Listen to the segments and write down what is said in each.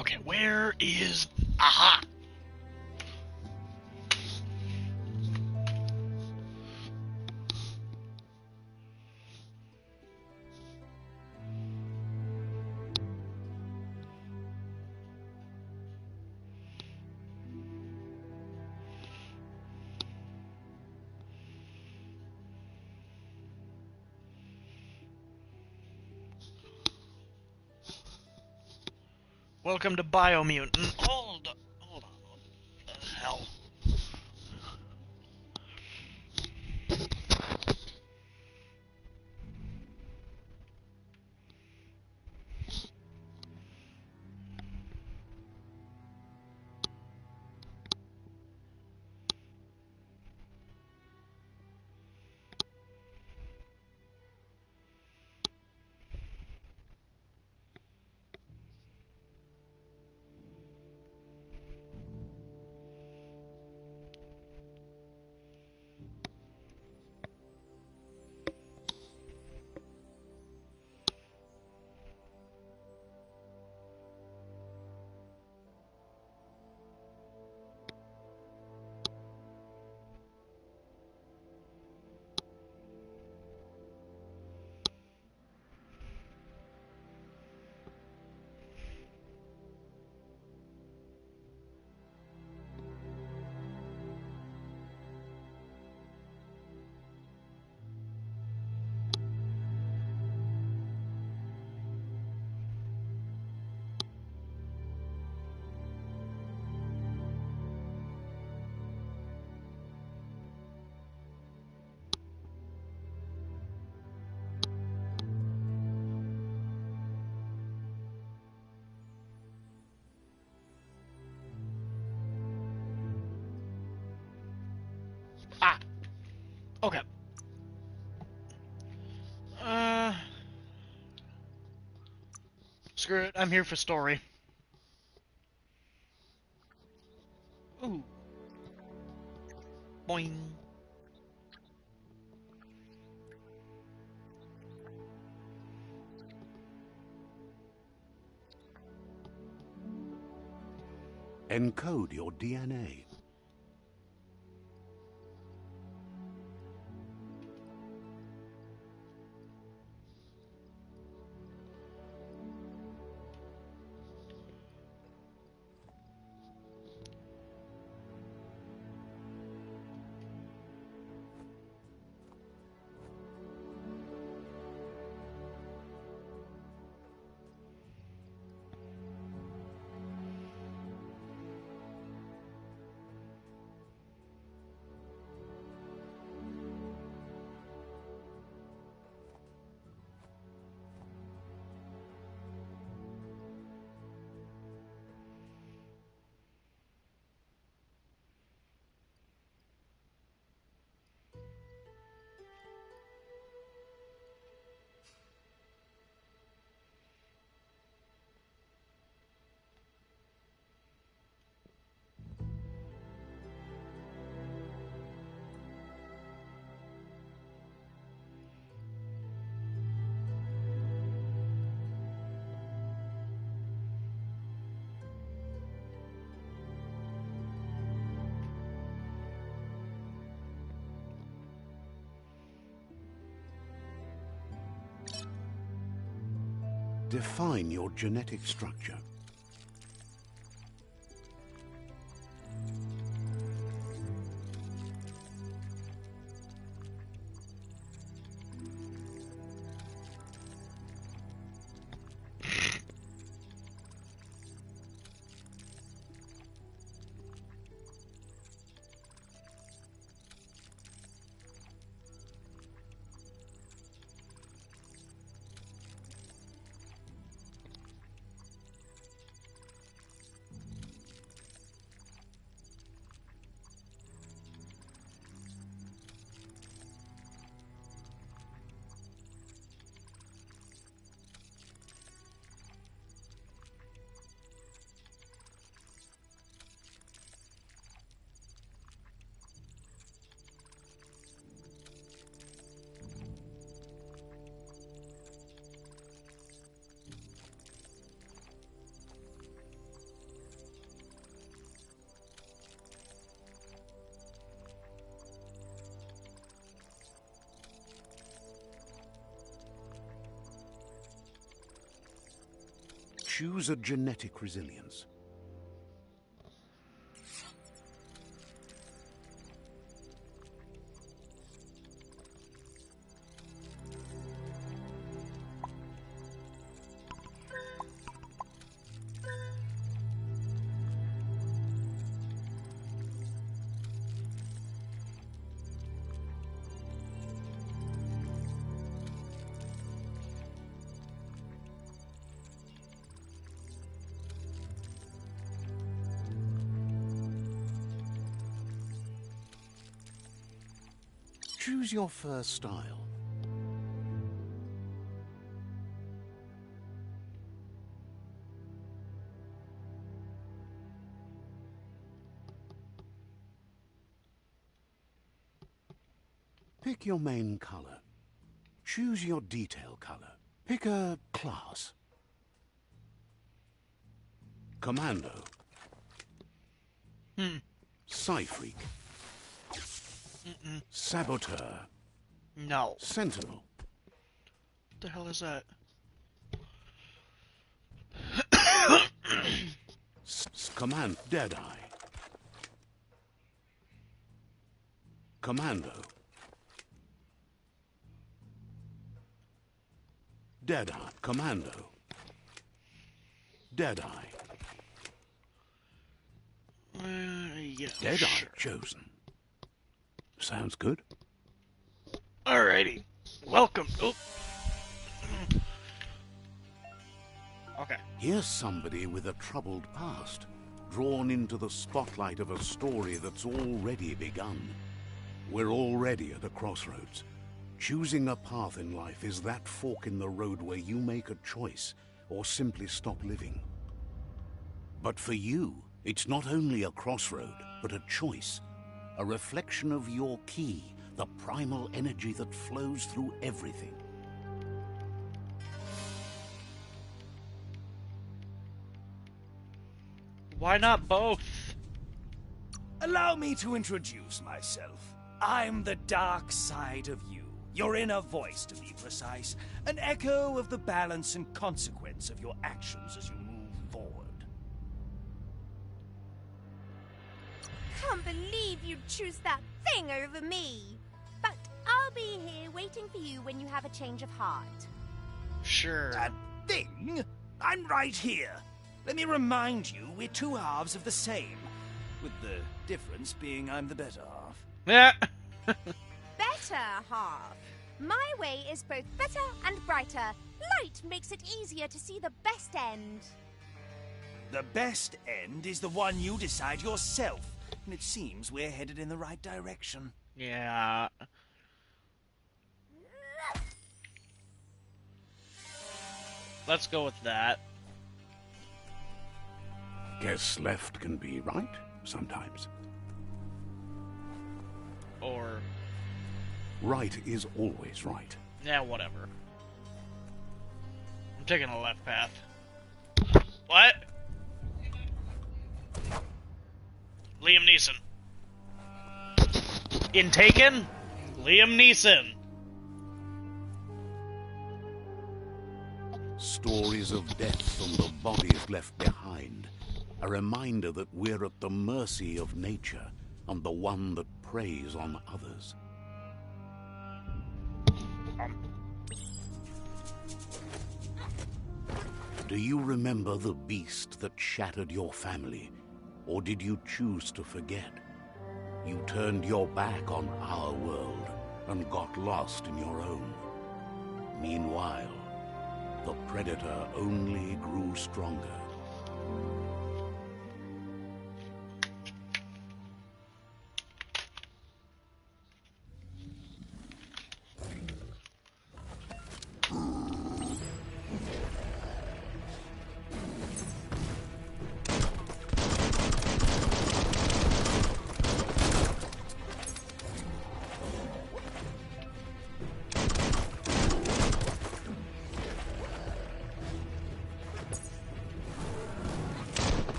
Okay, where is... Aha! Welcome to Biomutant. Hold on. What the hell? Ah! Okay. Screw it. I'm here for story. Ooh. Boing. Encode your DNA. Define your genetic structure. Choose a genetic resilience. Choose your fur style. Pick your main color. Choose your detail color. Pick a class. Commando. Psy-freak. Saboteur. No. Sentinel. What the hell is that? Command. Deadeye. Commando. Deadeye. Commando. Deadeye. Yeah. Deadeye Sure. chosen. Sounds good. Alrighty. Welcome. Oh. Okay. Here's somebody with a troubled past, drawn into the spotlight of a story that's already begun. We're already at a crossroads. Choosing a path in life is that fork in the road where you make a choice or simply stop living. But for you, it's not only a crossroad, but a choice. A reflection of your key, the primal energy that flows through everything. Why not both? Allow me to introduce myself. I'm the dark side of you. Your inner voice, to be precise. An echo of the balance and consequence of your actions as you move forward. Can't believe you'd choose that thing over me. But I'll be here waiting for you when you have a change of heart. Sure. That thing? I'm right here. Let me remind you, we're two halves of the same. With the difference being I'm the better half. Yeah. Better half. My way is both better and brighter. Light makes it easier to see the best end. The best end is the one you decide yourself. And it seems we're headed in the right direction. Yeah. Let's go with that. Guess left can be right sometimes. Or, Right is always right. yeah, whatever. I'm taking a left path. What? Liam Neeson. In Taken? Liam Neeson. Stories of death and the bodies left behind. A reminder that we're at the mercy of nature and the one that preys on others. Do you remember the beast that shattered your family? Or did you choose to forget? You turned your back on our world and got lost in your own. Meanwhile, the predator only grew stronger.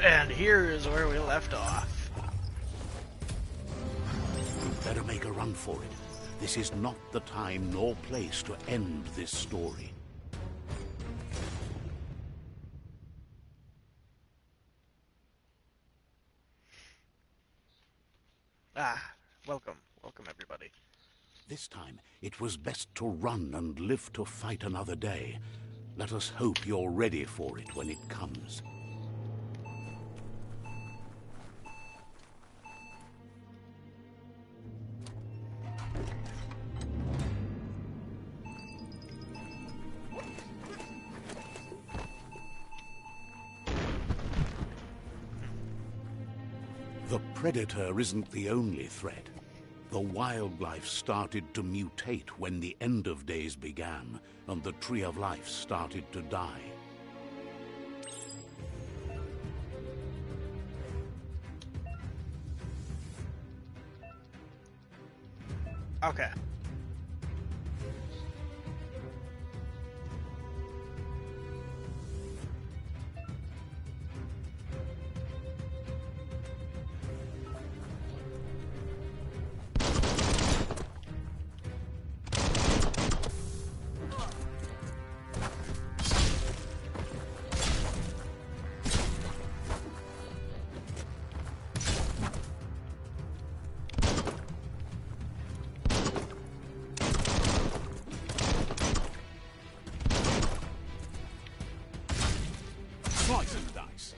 And here is where we left off. Better make a run for it. This is not the time nor place to end this story. Welcome. Welcome, everybody. This time, it was best to run and live to fight another day. Let us hope you're ready for it when it comes. The Predator isn't the only threat. The wildlife started to mutate when the end of days began, and the Tree of Life started to die. Okay. Slice and dice.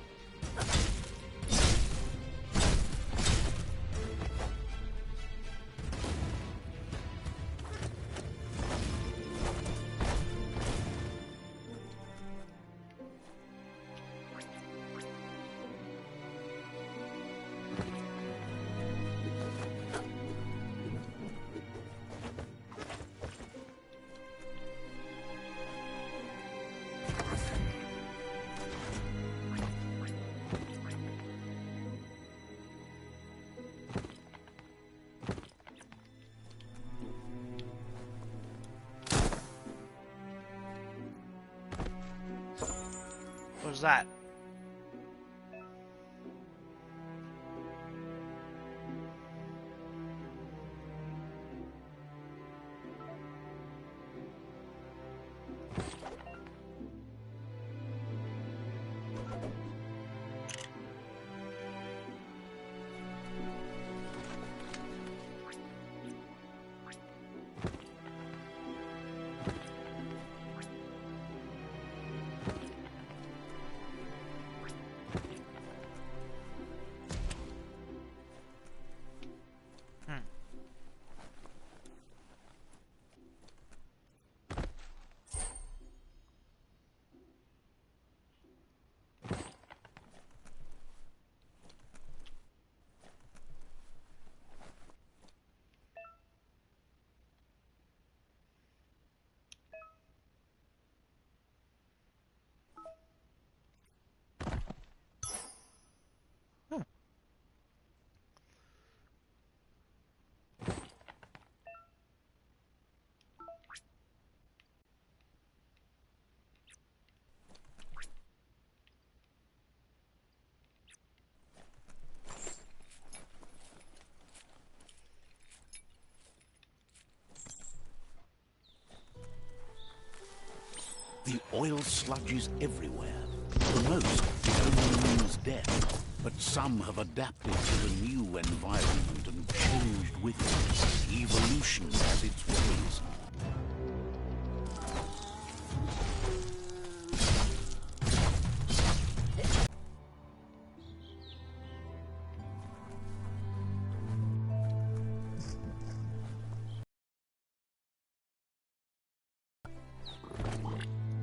What was that? The oil sludges everywhere. For most, it only means death. But some have adapted to the new environment and changed with it. Evolution has its ways.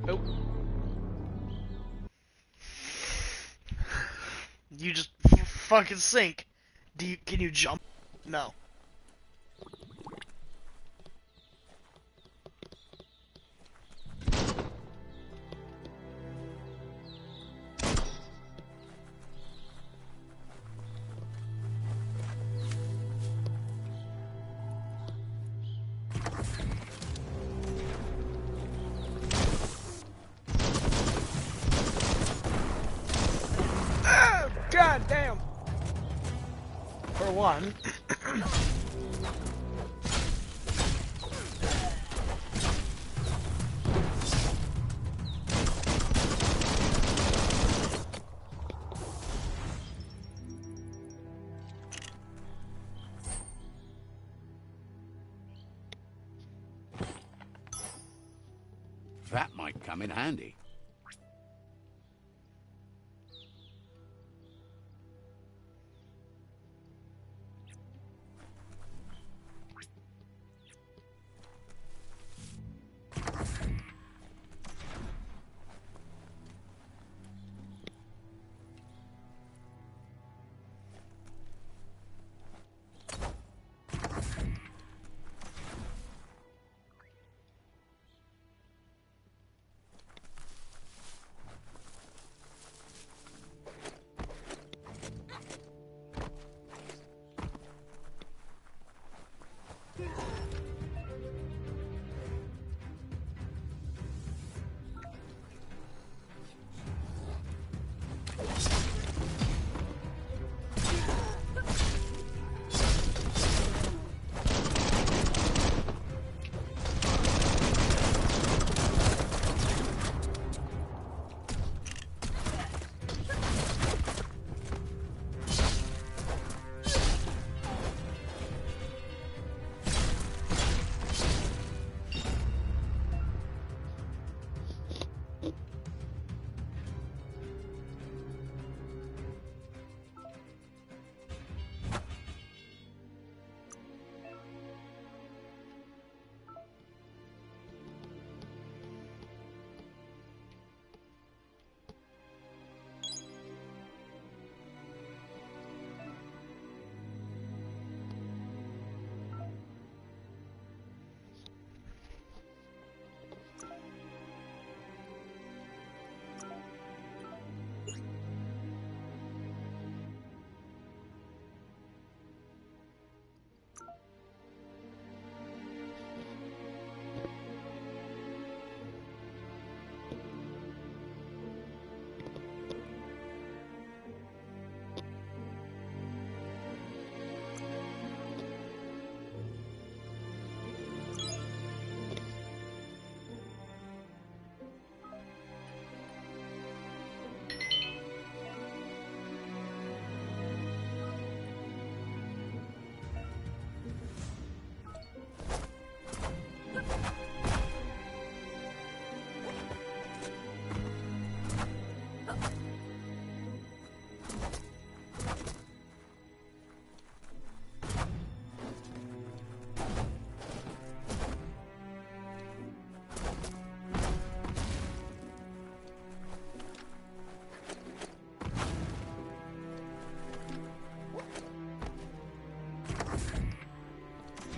Oh. You just fucking sink. Can you jump? No. for one. That might come in handy.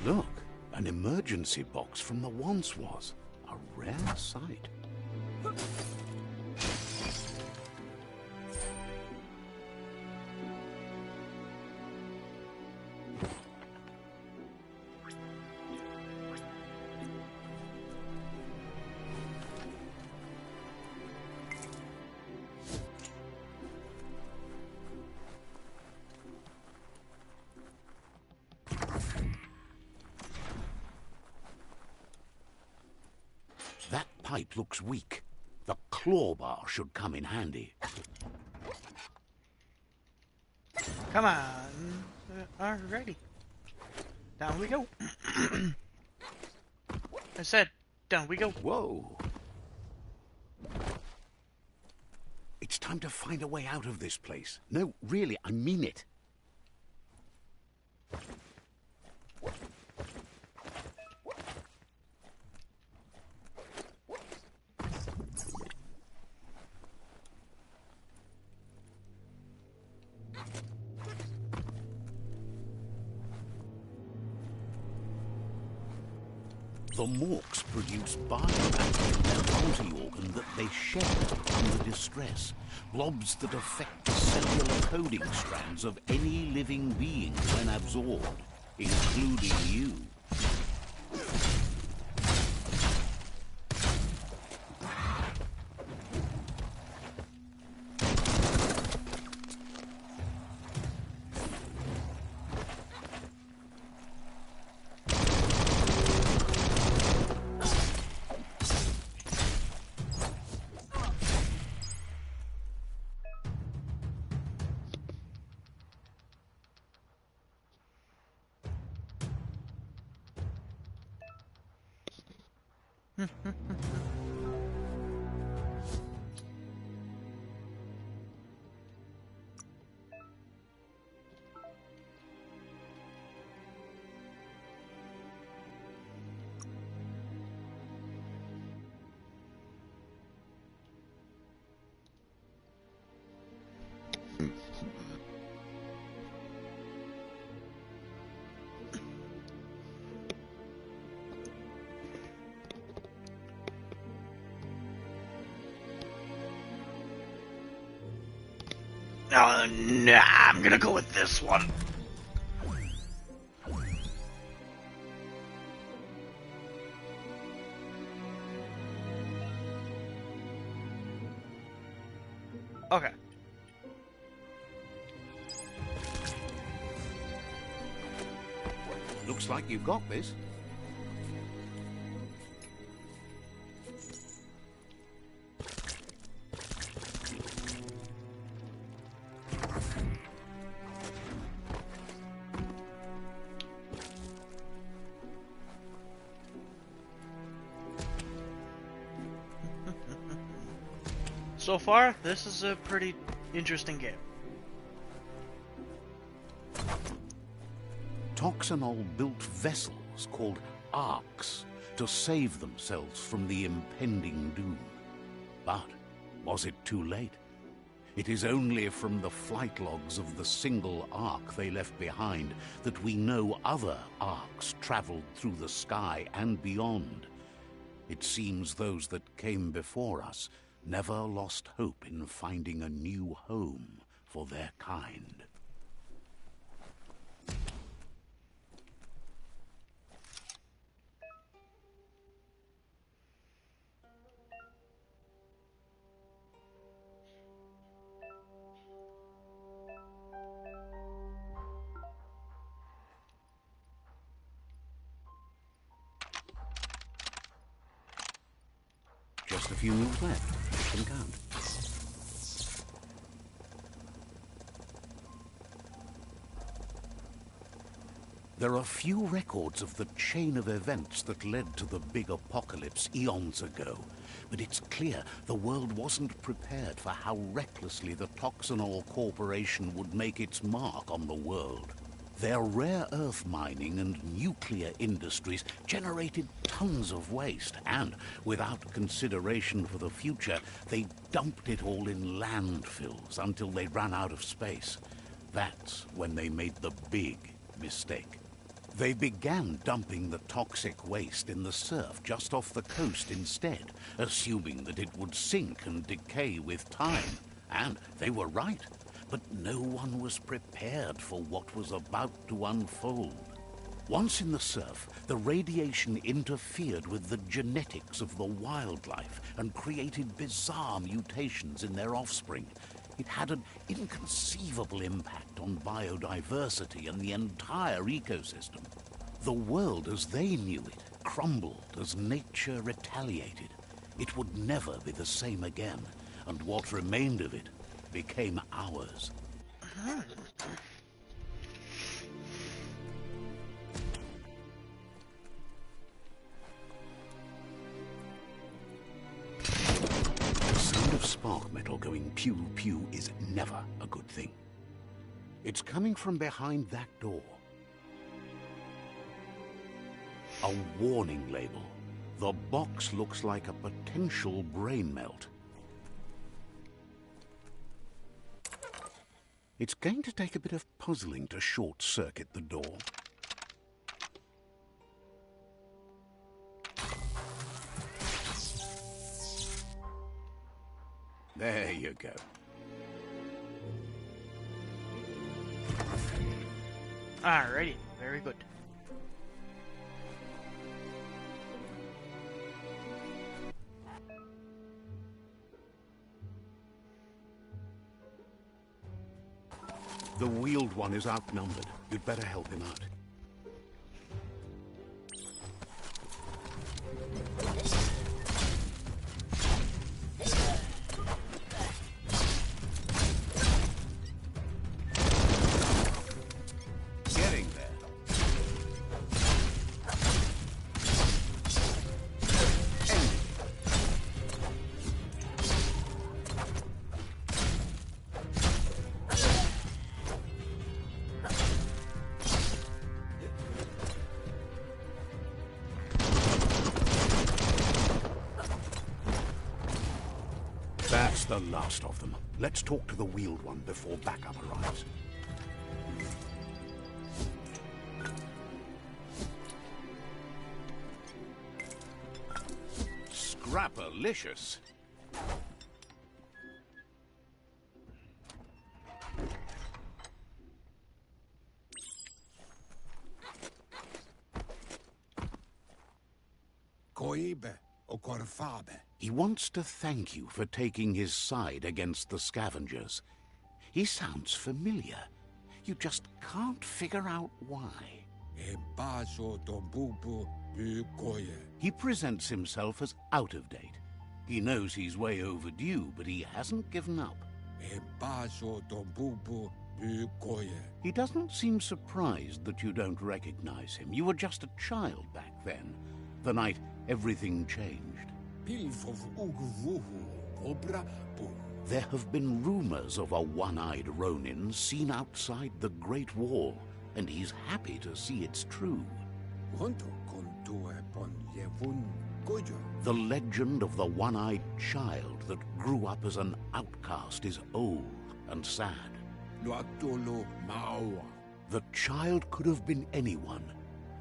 Look, an emergency box from the once was. A rare sight. That pipe looks weak. The claw bar should come in handy. Come on. Alrighty. Down we go. I said, down we go. Whoa. It's time to find a way out of this place. No, really, I mean it. The Morks produce biomutant, their multi-organ that they shed under distress. Blobs that affect the cellular coding strands of any living being when absorbed, including you. Nah, I'm gonna go with this one. Okay. Looks like you've got this. So far, this is a pretty interesting game. Toxanol built vessels called arks to save themselves from the impending doom. But was it too late? It is only from the flight logs of the single ark they left behind that we know other arks traveled through the sky and beyond. It seems those that came before us never lost hope in finding a new home for their kind. Just a few moves left. Let them count. There are few records of the chain of events that led to the big apocalypse eons ago, but it's clear the world wasn't prepared for how recklessly the Toxanol Corporation would make its mark on the world. Their rare earth mining and nuclear industries generated tons of waste, and without consideration for the future, they dumped it all in landfills until they ran out of space. That's when they made the big mistake. They began dumping the toxic waste in the surf just off the coast instead, assuming that it would sink and decay with time. And they were right. But no one was prepared for what was about to unfold. Once in the surf, the radiation interfered with the genetics of the wildlife and created bizarre mutations in their offspring. It had an inconceivable impact on biodiversity and the entire ecosystem. The world as they knew it crumbled as nature retaliated. It would never be the same again, and what remained of it became ours. The sound of spark metal going pew-pew is never a good thing. It's coming from behind that door. A warning label. The box looks like a potential brain melt. It's going to take a bit of puzzling to short-circuit the door. There you go. Alrighty, very good. The wheeled one is outnumbered. You'd better help him out. Getting there. That's the last of them. Let's talk to the wheeled one before backup arrives. Scrapalicious. He wants to thank you for taking his side against the scavengers. He sounds familiar. You just can't figure out why. He presents himself as out of date. He knows he's way overdue, but he hasn't given up. He doesn't seem surprised that you don't recognize him. You were just a child back then, the night everything changed. There have been rumors of a one-eyed Ronin seen outside the Great Wall, and he's happy to see it's true. The legend of the one-eyed child that grew up as an outcast is old and sad. The child could have been anyone,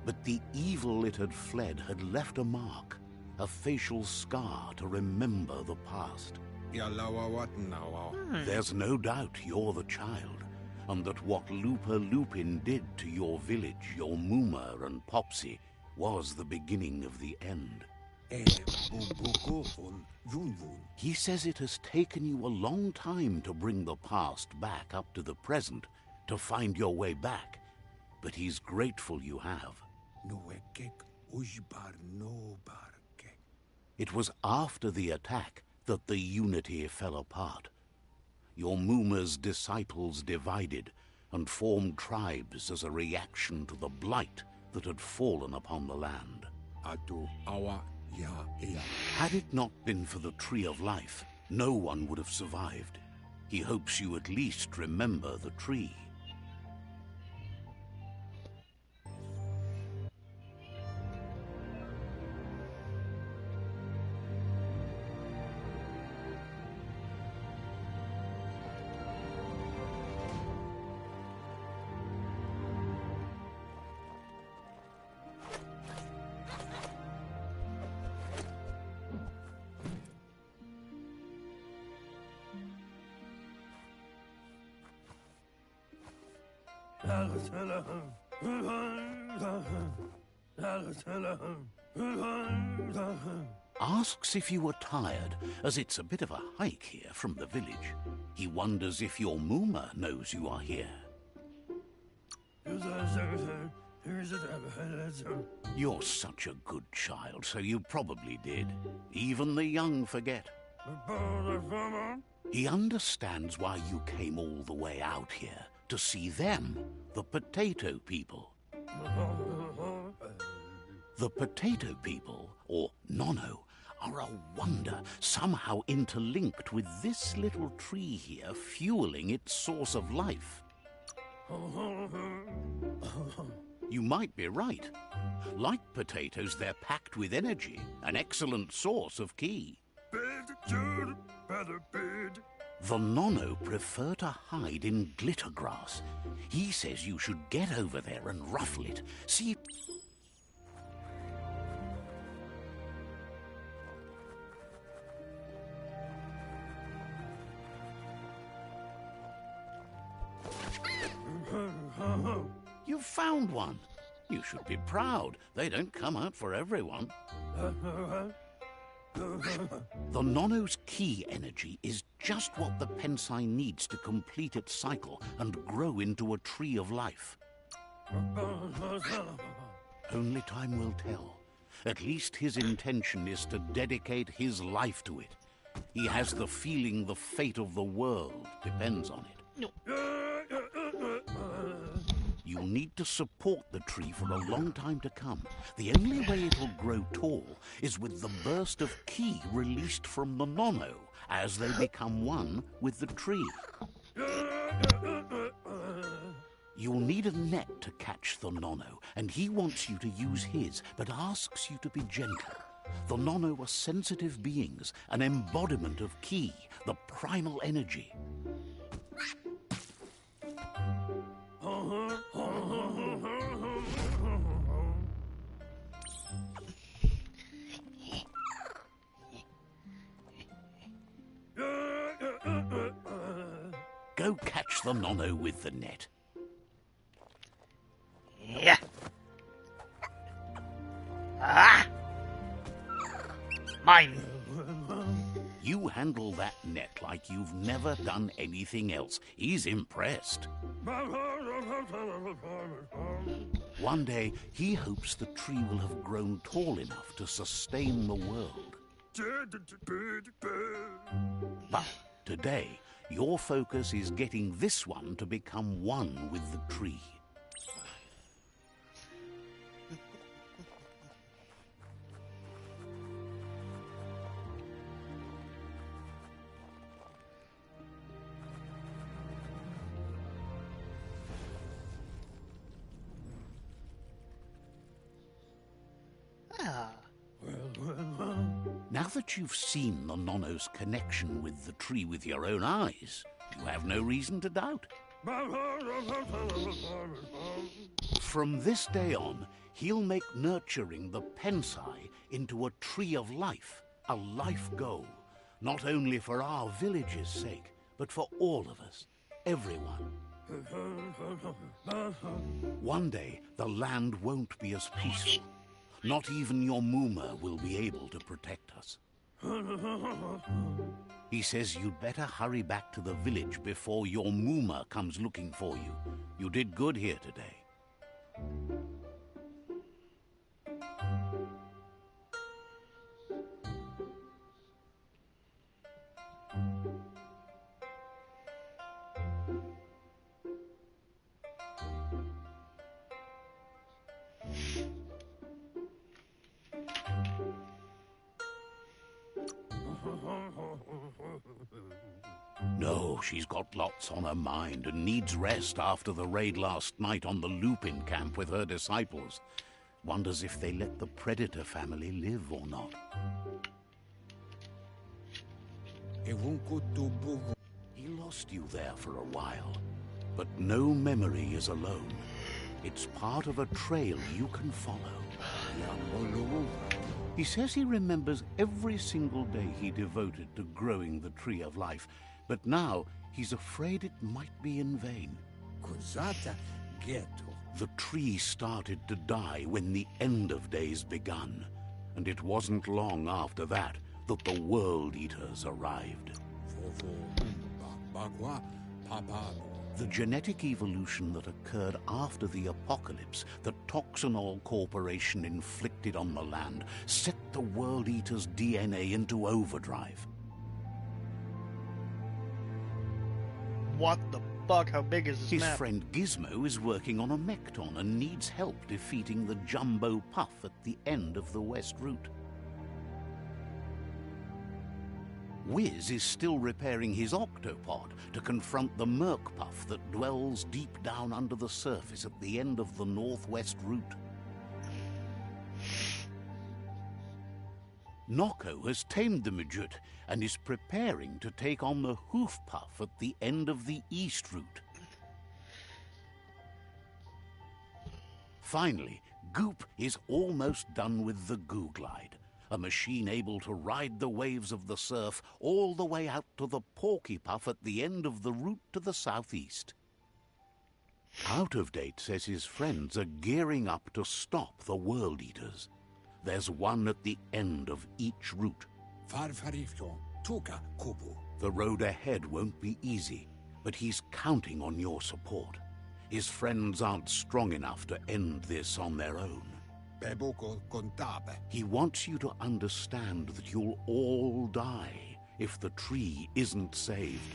but the evil it had fled had left a mark, a facial scar to remember the past. There's no doubt you're the child, and that what Lupa Lupin did to your village, your Muma and Popsy, was the beginning of the end. He says it has taken you a long time to bring the past back up to the present, to find your way back, but he's grateful you have. It was after the attack that the unity fell apart. Your Muma's disciples divided and formed tribes as a reaction to the blight that had fallen upon the land. Had it not been for the Tree of Life, no one would have survived. He hopes you at least remember the tree. Asks if you are tired, as it's a bit of a hike here from the village. He wonders if your Muma knows you are here. You're such a good child, so you probably did. Even the young forget. He understands why you came all the way out here, to see them, the potato people. The potato people, or Nono, are a wonder, somehow interlinked with this little tree here, fueling its source of life. You might be right. Like potatoes, they're packed with energy, an excellent source of ki. The Nono prefer to hide in glitter grass. He says you should get over there and ruffle it. See... You found one. You should be proud. They don't come out for everyone. The Nono's ki energy is just what the Pensai needs to complete its cycle and grow into a tree of life. Only time will tell. At least his intention is to dedicate his life to it. He has the feeling the fate of the world depends on it. No. You'll need to support the tree for a long time to come. The only way it'll grow tall is with the burst of ki released from the Nono as they become one with the tree. You'll need a net to catch the Nono, and he wants you to use his, but asks you to be gentle. The Nono were sensitive beings, an embodiment of Ki, the primal energy. Go catch the Nono with the net. Yeah. Ah! Mine. You handle that net like you've never done anything else. He's impressed. One day, he hopes the tree will have grown tall enough to sustain the world. But today, your focus is getting this one to become one with the tree. Ah. Now that you've seen the Nono's connection with the tree with your own eyes, you have no reason to doubt. From this day on, he'll make nurturing the Pensai into a tree of life, a life goal, not only for our village's sake, but for all of us, everyone. One day, the land won't be as peaceful. Not even your Muma will be able to protect us. He says you'd better hurry back to the village before your Muma comes looking for you. You did good here today. No, she's got lots on her mind and needs rest after the raid last night on the Lupin camp with her disciples. Wonders if they let the Predator family live or not. He lost you there for a while, but no memory is alone. It's part of a trail you can follow. He says he remembers every single day he devoted to growing the Tree of Life, but now he's afraid it might be in vain. The tree started to die when the end of days begun, and it wasn't long after that that the World Eaters arrived. The genetic evolution that occurred after the apocalypse that Toxinol Corporation inflicted on the land set the World Eater's DNA into overdrive. What the fuck? How big is this His map? friend Gizmo is working on a Mekton and needs help defeating the Jumbo Puff at the end of the West Route. Wiz is still repairing his octopod to confront the Merc Puff that dwells deep down under the surface at the end of the Northwest Route. Nocco has tamed the Midget and is preparing to take on the Hoof Puff at the end of the East Route. Finally, Goop is almost done with the Goo Glide, a machine able to ride the waves of the surf all the way out to the Porky Puff at the end of the route to the southeast. Out of Date says his friends are gearing up to stop the World Eaters. There's one at the end of each route. The road ahead won't be easy, but he's counting on your support. His friends aren't strong enough to end this on their own. He wants you to understand that you'll all die if the tree isn't saved.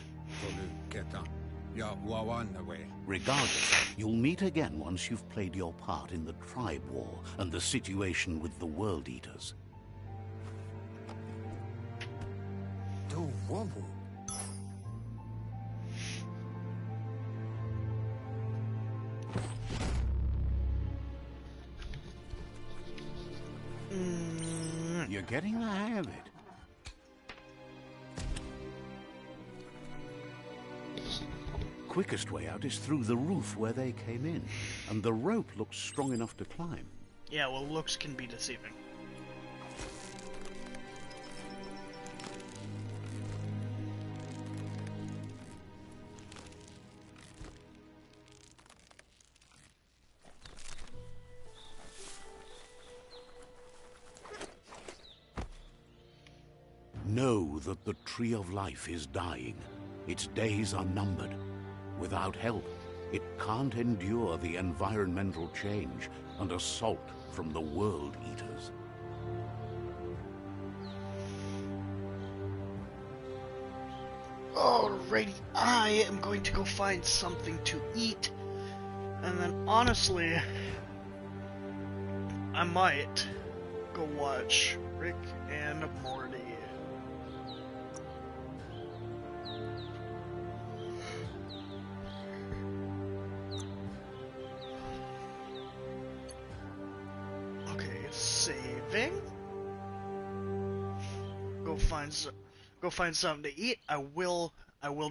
Regardless, you'll meet again once you've played your part in the tribe war and the situation with the World Eaters. You're getting the hang of it. Quickest way out is through the roof where they came in, and the rope looks strong enough to climb. Yeah, well, looks can be deceiving. Know that the Tree of Life is dying. Its days are numbered. Without help, it can't endure the environmental change and assault from the World Eaters. Alrighty, I am going to go find something to eat, and then honestly, I might go watch Rick and Morty. Okay, it's saving. Go find something to eat. I will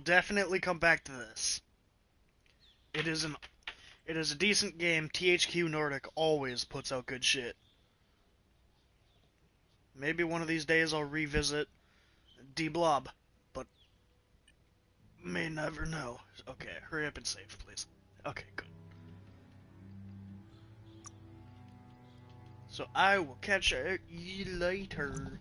definitely come back to this. It is a decent game. THQ Nordic always puts out good shit. Maybe one of these days I'll revisit D-Blob, but may never know. Okay, hurry up and save, please. Okay, good. So I will catch you later.